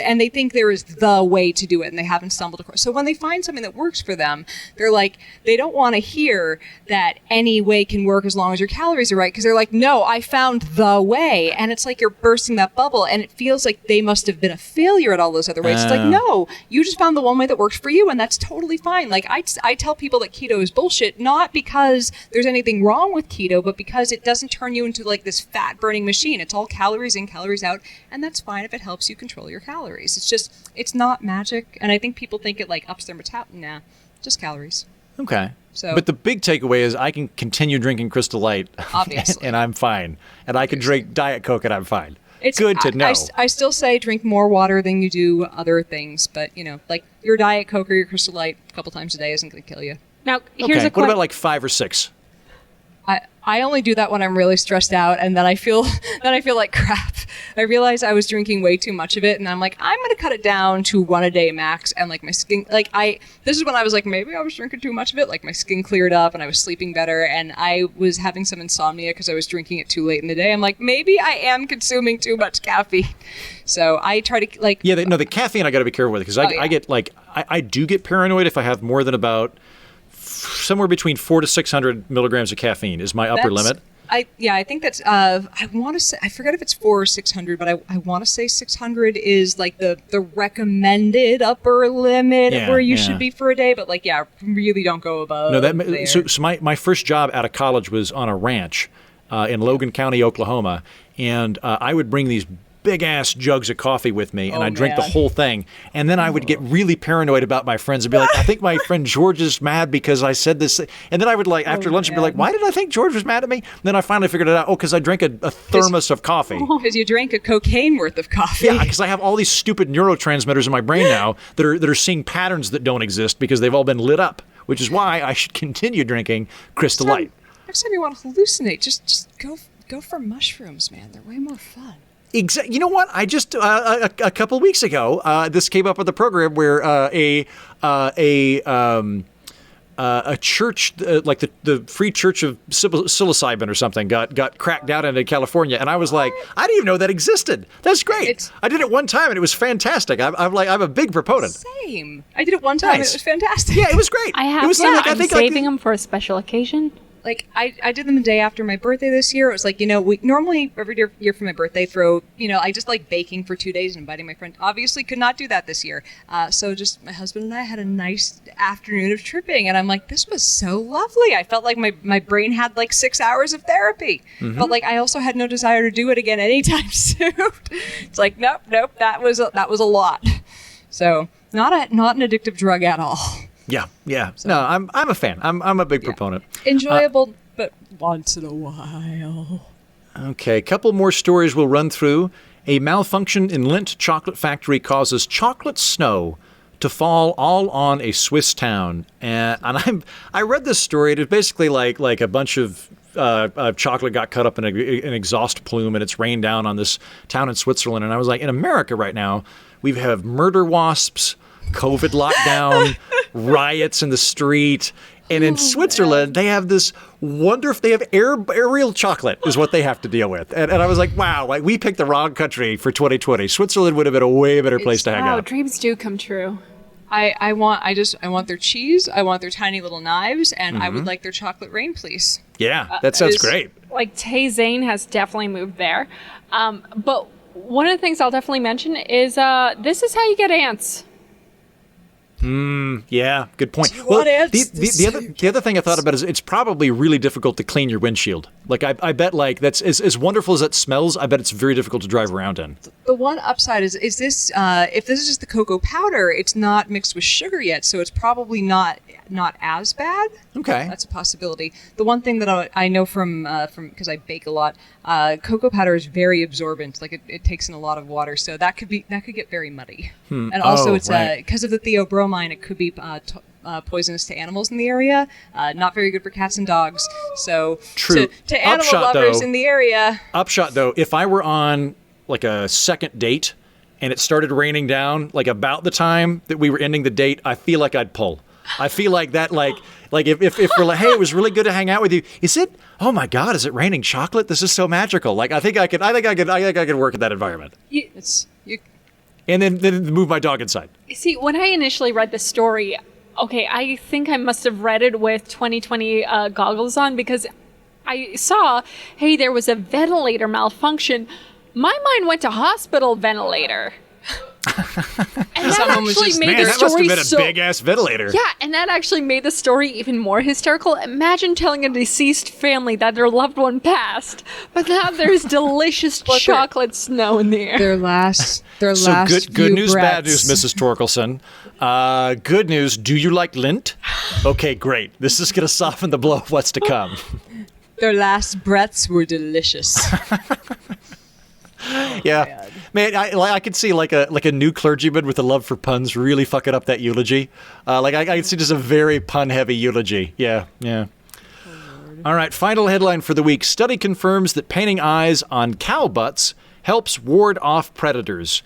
and they think there is the way to do it, and they haven't stumbled across. So when they find something that works for them, they're like, they don't want to hear that any way can work as long as your calories are right, because they're like, no, I found the way. And it's like you're bursting that bubble, and it feels like they must have been a failure at all those other ways. It's like, no, you just found the one way that works for you, and that's totally fine. Like, I tell people that keto is bullshit, not because there's anything wrong with keto, but because it doesn't turn you into like this fat burning machine. It's all calories in, calories out, and that's fine if it helps you control your calories. It's just, it's not magic, and I think people think it like ups their metabolism. Nah, just calories. Okay. So, but the big takeaway is I can continue drinking Crystal Light, obviously, and I'm fine. And I can drink Diet Coke, and I'm fine. It's good to know. I still say drink more water than you do other things, but like your Diet Coke or your Crystal Light a couple times a day isn't going to kill you. Now, here's What about like 5 or 6? I only do that when I'm really stressed out, and then I feel like crap. I realized I was drinking way too much of it, and I'm like, I'm going to cut it down to 1 a day max. And like my skin, this is when I was like, maybe I was drinking too much of it. Like my skin cleared up, and I was sleeping better, and I was having some insomnia because I was drinking it too late in the day. I'm like, maybe I am consuming too much caffeine. So I try to the caffeine I got to be careful with, because I get I do get paranoid if I have more than about somewhere between 400 to 600 milligrams of caffeine is my upper limit. I think that's I want to say, I forget if it's 400 or 600, but I want to say 600 is like the recommended upper limit of where you should be for a day, but really don't go above there. So my first job out of college was on a ranch in Logan County, Oklahoma, and I would bring these big ass jugs of coffee with me, and I'd drink the whole thing. And then I would get really paranoid about my friends and be like, I think my friend George is mad because I said this. And then I would after lunch, I'd be like, why did I think George was mad at me? And then I finally figured it out. Oh, because I drank a thermos of coffee. Because you drank a cocaine worth of coffee. Yeah, because I have all these stupid neurotransmitters in my brain now that are seeing patterns that don't exist because they've all been lit up, which is why I should continue drinking Crystal Light. Next time you want to hallucinate, just go for mushrooms, man. They're way more fun. Exactly. You know what? I just a couple of weeks ago, this came up on the program where a church, like the Free Church of Psilocybin or something, got cracked down in California, and I was like, I didn't even know that existed. That's great. I did it one time, and it was fantastic. I'm a big proponent. Same. I did it one time, and it was fantastic. Yeah, it was great. I'm saving them for a special occasion. I did them the day after my birthday this year. It was like, we normally every year for my birthday throw, I just like baking for 2 days and inviting my friend. Obviously could not do that this year. So just my husband and I had a nice afternoon of tripping, and I'm like, this was so lovely. I felt like my brain had like 6 hours of therapy, but I also had no desire to do it again anytime soon. It's like, nope, that was a lot. So not an addictive drug at all. Yeah. So, no, I'm a fan. I'm a big proponent. Enjoyable, but once in a while. Okay, a couple more stories we'll run through. A malfunction in Lindt chocolate factory causes chocolate snow to fall all on a Swiss town. And I read this story. It is basically like a bunch of chocolate got cut up in an exhaust plume, and it's rained down on this town in Switzerland. And I was like, in America right now, we have murder wasps, COVID lockdown, riots in the street. And in Switzerland, they have this they have aerial chocolate is what they have to deal with. And I was like, wow, we picked the wrong country for 2020. Switzerland would have been a way better place to hang out. Dreams do come true. I want their cheese, I want their tiny little knives, and I would like their chocolate rain, please. Yeah, that sounds great. Like Tay Zane has definitely moved there. But one of the things I'll definitely mention is this is how you get ants. Yeah, good point. The other thing I thought about is it's probably really difficult to clean your windshield. Like I bet that's as wonderful as it smells, I bet it's very difficult to drive around in. The one upside is this if this is just the cocoa powder, it's not mixed with sugar yet, so it's probably not as bad. Okay. That's a possibility. The one thing that I know from because I bake a lot, cocoa powder is very absorbent. Like it takes in a lot of water, so that could get very muddy. And also it's because of the theobromine, it could be poisonous to animals in the area. Not very good for cats and dogs. So True. to animal Upshot, lovers though, in the area. Upshot, though, if I were on like a second date and it started raining down like about the time that we were ending the date, I feel like I'd pull. I feel like that, like if we're like, hey, it was really good to hang out with you. Is it? Oh my God, is it raining chocolate? This is so magical. Like I think I could work in that environment. And then move my dog inside. See, when I initially read the story, okay, I think I must have read it with 2020 goggles on, because I saw, hey, there was a ventilator malfunction. My mind went to hospital ventilator. And that actually made the that story must have been a big-ass ventilator. Yeah, and that actually made the story even more hysterical. Imagine telling a deceased family that their loved one passed, but now there's delicious chocolate snow in the air. Their last So good news, breaths. bad news, Mrs. Torkelson. Good news, do you like lint? Okay, great. This is going to soften the blow of what's to come. Their last breaths were delicious. Yeah, man, I could see like a new clergyman with a love for puns really fucking up that eulogy. I could see just a very pun-heavy eulogy. Yeah. All right, final headline for the week. Study confirms that painting eyes on cow butts helps ward off predators.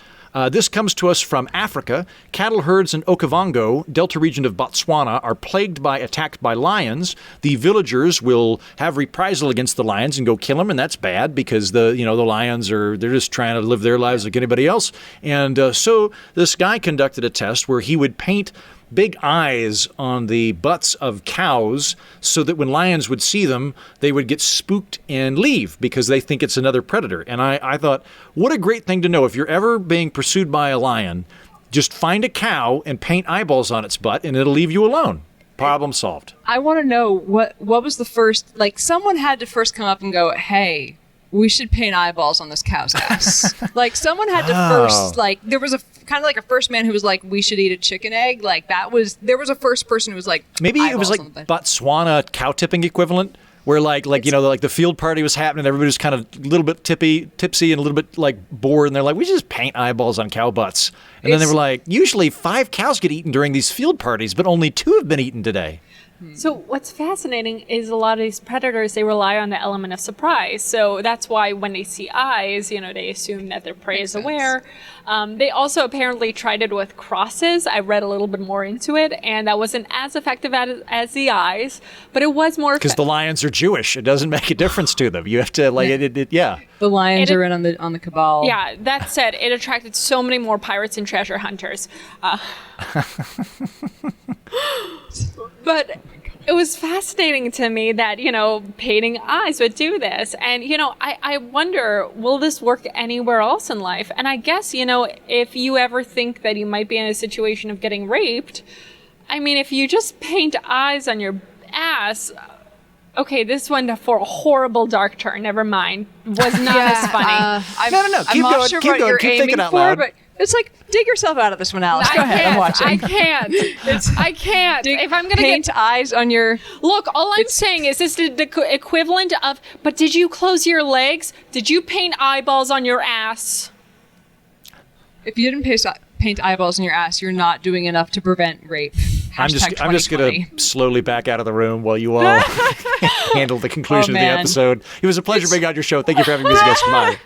This comes to us from Africa. Cattle herds in Okavango, Delta region of Botswana, are plagued by attacks by lions. The villagers will have reprisal against the lions and go kill them, and that's bad because the lions they're just trying to live their lives like anybody else. And so this guy conducted a test where he would paint big eyes on the butts of cows so that when lions would see them, they would get spooked and leave because they think it's another predator. And I thought, what a great thing to know. If you're ever being pursued by a lion, just find a cow and paint eyeballs on its butt and it'll leave you alone. Problem solved. I want to know what was the first, like someone had to first come up and go, hey, we should paint eyeballs on this cow's ass. Like someone had to first, like there was a kind of like a first man who was like, we should eat a chicken egg. Like there was a first person who was like, maybe it was like Botswana cow tipping equivalent, where like the field party was happening, everybody was kind of a little bit tipsy and a little bit like bored, and they're like, we should just paint eyeballs on cow butts. And then they were like, usually 5 cows get eaten during these field parties, but only 2 have been eaten today. So what's fascinating is a lot of these predators, they rely on the element of surprise. So that's why when they see eyes, they assume that their prey is aware. They also apparently tried it with crosses. I read a little bit more into it, and that wasn't as effective as the eyes, but it was more because the lions are Jewish. It doesn't make a difference to them. You have to yeah. The lions are in on the cabal. Yeah, that said, it attracted so many more pirates and treasure hunters. But it was fascinating to me that, painting eyes would do this. And, I wonder, will this work anywhere else in life? And I guess, if you ever think that you might be in a situation of getting raped, I mean, if you just paint eyes on your ass, okay, this went for a horrible dark turn. Never mind. Was not as funny. No. I'm not sure what you're aiming for, loud. but it's like, dig yourself out of this one, Alice. Go ahead, I'm watching. I can't. I can't. If I'm going to paint eyes on your... Look, all I'm saying is this is the equivalent of, but did you close your legs? Did you paint eyeballs on your ass? If you didn't paint eyeballs on your ass, you're not doing enough to prevent rape. I'm just going to slowly back out of the room while you all handle the conclusion of the episode. It was a pleasure being on your show. Thank you for having me as a guest. Bye.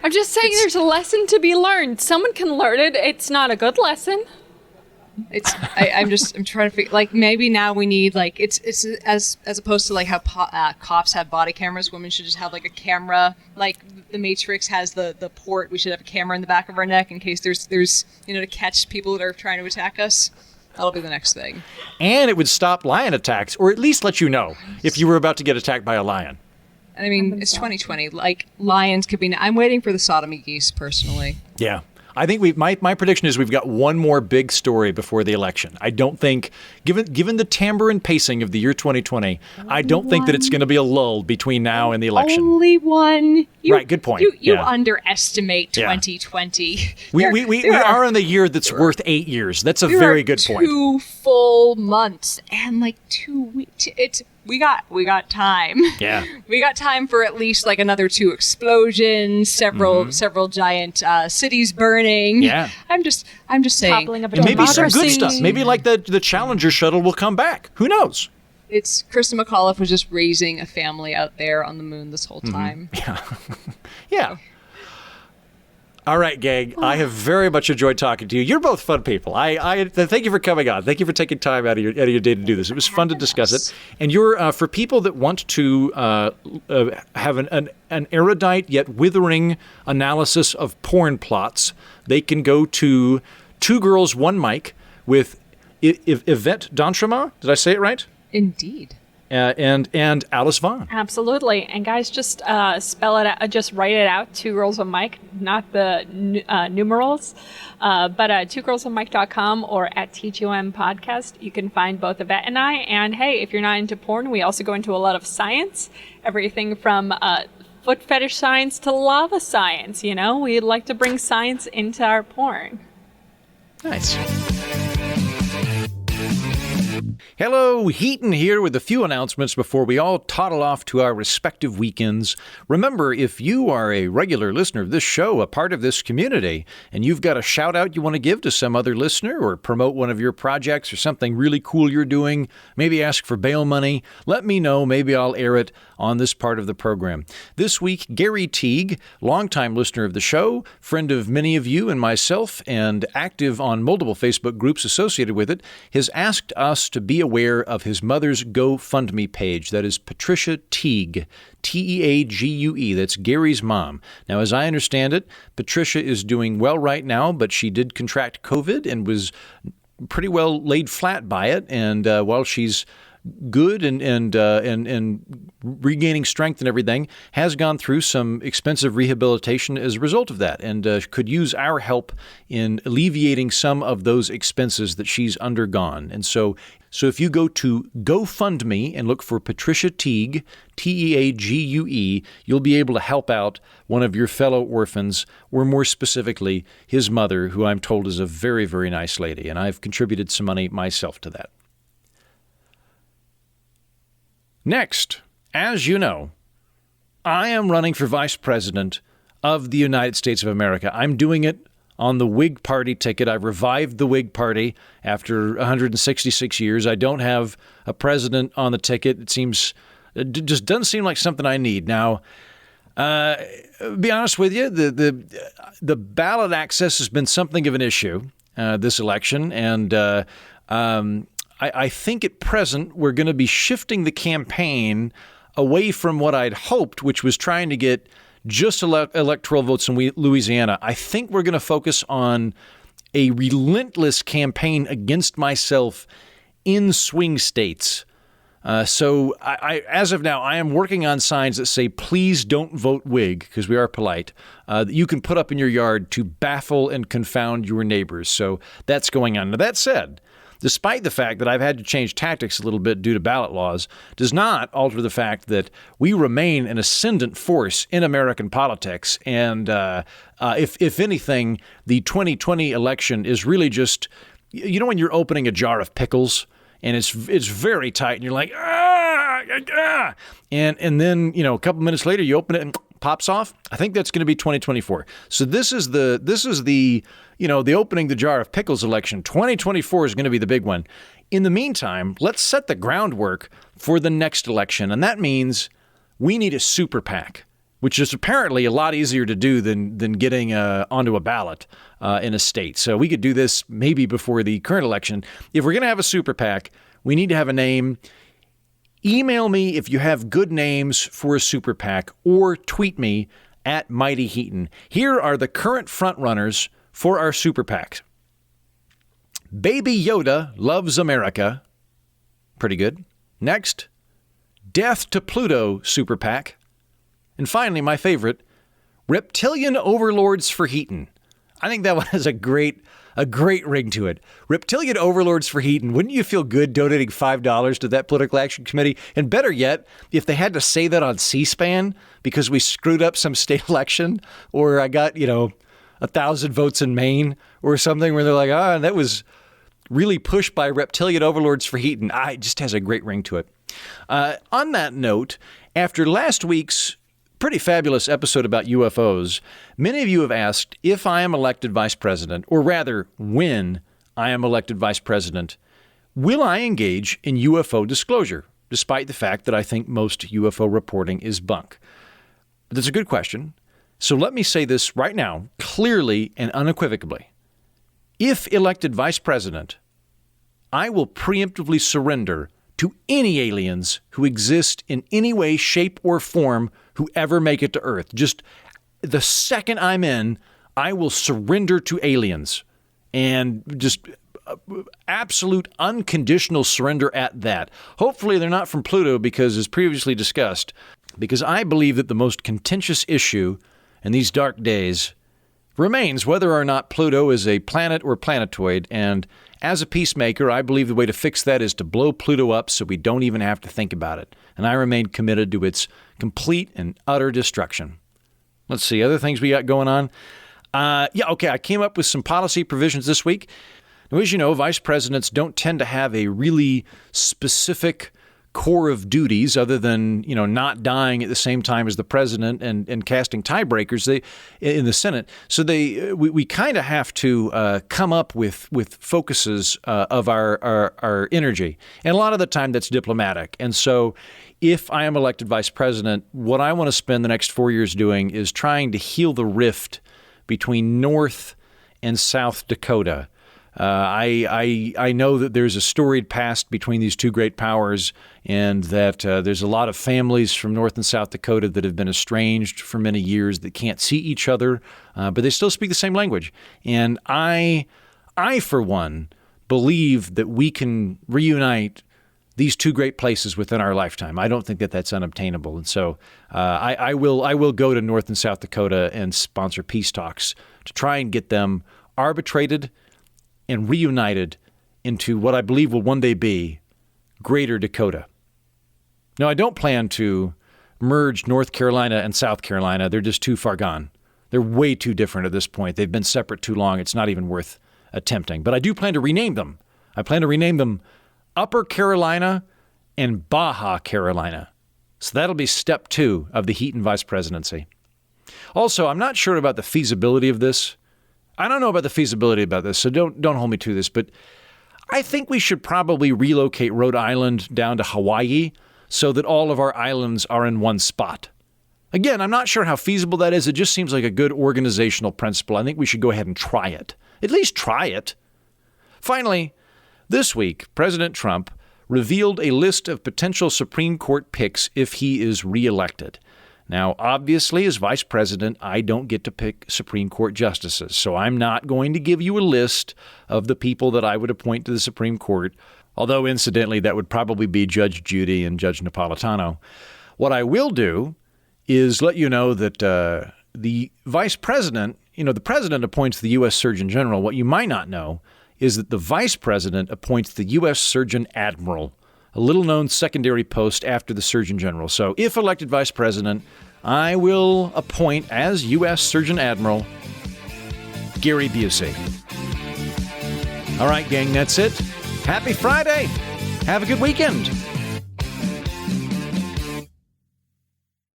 I'm just saying there's a lesson to be learned. Someone can learn it. It's not a good lesson. I'm trying to figure, like, maybe now we need, like, it's as opposed to like how cops have body cameras, women should just have like a camera, like the Matrix has the port. We should have a camera in the back of our neck in case there's to catch people that are trying to attack us. That'll be the next thing. And it would stop lion attacks, or at least let you know if you were about to get attacked by a lion. And I mean, it's 2020. Like, lions could be... I'm waiting for the sodomy geese, personally. Yeah. I think my prediction is we've got one more big story before the election. I don't think, given the timbre and pacing of the year 2020, I don't think that it's going to be a lull between now and the election. Only one. Right, good point. You underestimate 2020. We are in the year that's worth 8 years. That's a very good point. 2 full months and like 2 weeks. We got time. Yeah. We got time for at least like another 2 explosions, several giant cities burning. happening. Yeah. I'm just saying. Toppling of a Maybe some good democracy. stuff. Maybe like the Challenger shuttle will come back. Who knows? It's Kristen McAuliffe was just raising a family out there on the moon this whole time. Yeah. All right, gang. I have very much enjoyed talking to you. You're both fun people. I thank you for coming on. Thank you for taking time out of your day to do this. It was fun to discuss it. And you're for people that want to have an erudite yet withering analysis of porn plots, they can go to Two Girls, One Mic with Yvette D'Entremont. Did I say it right? Indeed. And Alice Vaughn. Absolutely. And guys, just spell it out, just write it out, Two Girls One Mic, not the numerals, but twogirlsonemic.com or at TGOM Podcast. You can find both Yvette and I. And hey, if you're not into porn, we also go into a lot of science, everything from foot fetish science to lava science. You know, we'd like to bring science into our porn. Nice. Hello, Heaton here with a few announcements before we all toddle off to our respective weekends. Remember, if you are a regular listener of this show, a part of this community, and you've got a shout out you want to give to some other listener or promote one of your projects or something really cool you're doing, maybe ask for bail money, let me know. Maybe I'll air it on this part of the program. This week, Gary Teague, longtime listener of the show, friend of many of you and myself, and active on multiple Facebook groups associated with it, has asked us to be aware of his mother's GoFundMe page. That is Patricia Teague, Teague. That's Gary's mom. Now, as I understand it, Patricia is doing well right now, but she did contract COVID and was pretty well laid flat by it. And while she's good and regaining strength and everything, has gone through some expensive rehabilitation as a result of that, and could use our help in alleviating some of those expenses that she's undergone. And so if you go to GoFundMe and look for Patricia Teague, Teague, you'll be able to help out one of your fellow orphans, or more specifically, his mother, who I'm told is a very, very nice lady, and I've contributed some money myself to that. Next, as you know, I am running for vice president of the United States of America. I'm doing it on the Whig Party ticket. I've revived the Whig Party after 166 years. I don't have a president on the ticket. It just doesn't seem like something I need. Now, be honest with you, the ballot access has been something of an issue this election, and I think at present we're going to be shifting the campaign away from what I'd hoped, which was trying to get just electoral votes in Louisiana. I think we're going to focus on a relentless campaign against myself in swing states. So as of now, I am working on signs that say, please don't vote Whig, because we are polite, that you can put up in your yard to baffle and confound your neighbors. So that's going on. Now, that said, despite the fact that I've had to change tactics a little bit due to ballot laws, does not alter the fact that we remain an ascendant force in American politics. And if anything, the 2020 election is really just, you know, when you're opening a jar of pickles and it's very tight and you're like, and then, you know, a couple minutes later you open it and pops off. I think that's going to be 2024. So this is the you know, the opening the jar of pickles election. 2024 is going to be the big one. In the meantime, let's set the groundwork for the next election. And that means we need a super PAC, which is apparently a lot easier to do than getting onto a ballot in a state. So we could do this maybe before the current election. If we're going to have a super PAC, we need to have a name. Email me if you have good names for a super PAC, or tweet me at Mighty Heaton. Here are the current frontrunners for our super PAC. Baby Yoda Loves America. Pretty good. Next, Death to Pluto super PAC. And finally, my favorite, Reptilian Overlords for Heaton. I think that one has a great ring to it. Reptilian Overlords for Heaton. Wouldn't you feel good donating $5 to that political action committee? And better yet, if they had to say that on C-SPAN because we screwed up some state election, or I got, 1,000 votes in Maine or something, where they're like, that was really pushed by Reptilian Overlords for Heaton. It just has a great ring to it. On that note, after last week's pretty fabulous episode about UFOs, many of you have asked if I am elected vice president, or rather, when I am elected vice president, will I engage in UFO disclosure, despite the fact that I think most UFO reporting is bunk? That's a good question. So let me say this right now, clearly and unequivocally. If elected vice president, I will preemptively surrender to any aliens who exist in any way, shape, or form who ever make it to Earth. Just the second I'm in, I will surrender to aliens. And just absolute unconditional surrender at that. Hopefully they're not from Pluto because, as previously discussed, because I believe that the most contentious issue in these dark days remains whether or not Pluto is a planet or planetoid, and as a peacemaker, I believe the way to fix that is to blow Pluto up so we don't even have to think about it, and I remain committed to its complete and utter destruction. Let's see, other things we got going on. I came up with some policy provisions this week. Now, as you know, vice presidents don't tend to have a really specific core of duties other than, not dying at the same time as the president and casting tiebreakers in the Senate. So we kind of have to come up with focuses of our energy. And a lot of the time that's diplomatic. And so if I am elected vice president, what I want to spend the next 4 years doing is trying to heal the rift between North and South Dakota. I know that there's a storied past between these two great powers, and that there's a lot of families from North and South Dakota that have been estranged for many years that can't see each other, but they still speak the same language. And I for one, believe that we can reunite these two great places within our lifetime. I don't think that that's unobtainable. And so I will go to North and South Dakota and sponsor peace talks to try and get them arbitrated and reunited into what I believe will one day be Greater Dakota. Now, I don't plan to merge North Carolina and South Carolina. They're just too far gone. They're way too different at this point. They've been separate too long. It's not even worth attempting. But I do plan to rename them. I plan to rename them Upper Carolina and Baja Carolina. So that'll be step 2 of the Heaton vice presidency. Also, I'm not sure about the feasibility of this. I don't know about the feasibility about this, so don't hold me to this, but I think we should probably relocate Rhode Island down to Hawaii so that all of our islands are in one spot. Again, I'm not sure how feasible that is. It just seems like a good organizational principle. I think we should go ahead and try it. At least try it. Finally, this week, President Trump revealed a list of potential Supreme Court picks if he is reelected. Now, obviously, as vice president, I don't get to pick Supreme Court justices, so I'm not going to give you a list of the people that I would appoint to the Supreme Court, although, incidentally, that would probably be Judge Judy and Judge Napolitano. What I will do is let you know that the vice president, the president appoints the U.S. Surgeon General. What you might not know is that the vice president appoints the U.S. Surgeon Admiral, a little-known secondary post after the Surgeon General. So if elected vice president, I will appoint as U.S. Surgeon Admiral Gary Busey. All right, gang, that's it. Happy Friday. Have a good weekend.